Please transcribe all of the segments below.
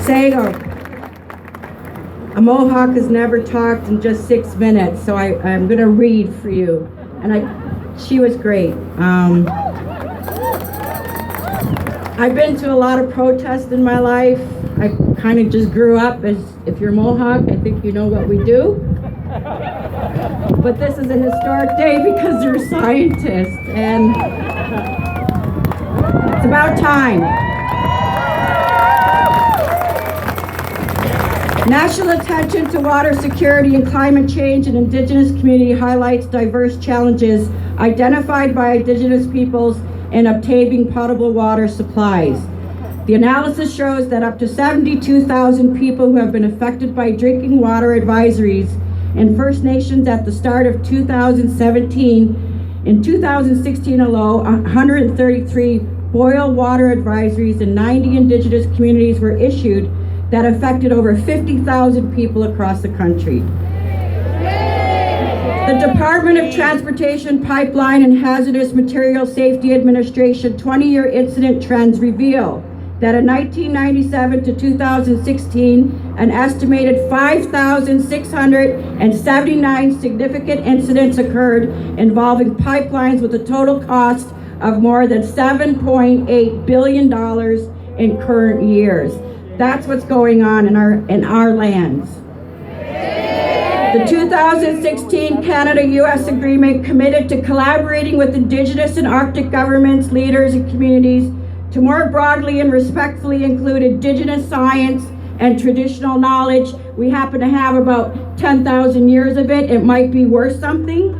saying a Mohawk has never talked in just 6 minutes, so I'm going to read for you. And she was great. I've been to a lot of protests in my life. I kind of just grew up as, if you're Mohawk, I think you know what we do. But this is a historic day because you're scientists, and it's about time. National attention to water security and climate change in Indigenous community highlights diverse challenges identified by Indigenous peoples in obtaining potable water supplies. The analysis shows that up to 72,000 people who have been affected by drinking water advisories in First Nations at the start of 2017. In 2016 alone, 133 boil water advisories in 90 Indigenous communities were issued that affected over 50,000 people across the country. The Department of Transportation Pipeline and Hazardous Materials Safety Administration 20-year incident trends reveal that in 1997 to 2016, an estimated 5,679 significant incidents occurred involving pipelines with a total cost of more than $7.8 billion in current years. That's what's going on in our lands. The 2016 Canada-US agreement committed to collaborating with Indigenous and Arctic governments, leaders, and communities to more broadly and respectfully include Indigenous science and traditional knowledge. We happen to have about 10,000 years of it. It might be worth something.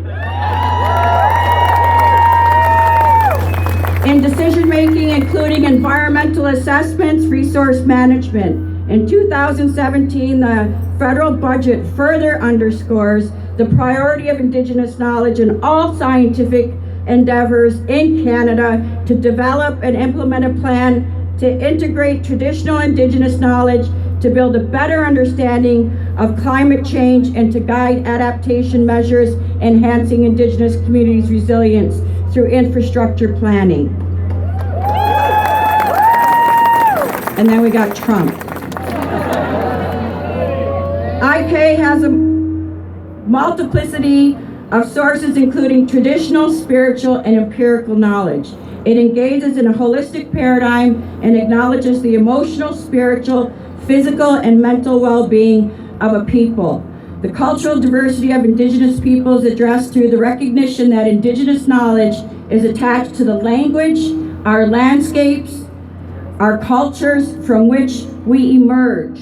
In decision-making, including environmental assessments, resource management. In 2017, the federal budget further underscores the priority of Indigenous knowledge in all scientific endeavors in Canada to develop and implement a plan to integrate traditional Indigenous knowledge to build a better understanding of climate change and to guide adaptation measures, enhancing Indigenous communities' resilience through infrastructure planning. And then we got Trump. IK has a multiplicity of sources including traditional, spiritual, and empirical knowledge. It engages in a holistic paradigm and acknowledges the emotional, spiritual, physical, and mental well-being of a people. The cultural diversity of Indigenous peoples addressed through the recognition that Indigenous knowledge is attached to the language, our landscapes, our cultures from which we emerge.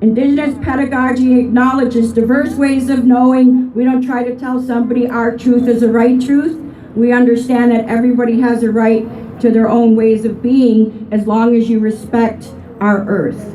Indigenous pedagogy acknowledges diverse ways of knowing. We don't try to tell somebody our truth is the right truth. We understand that everybody has a right to their own ways of being as long as you respect our earth.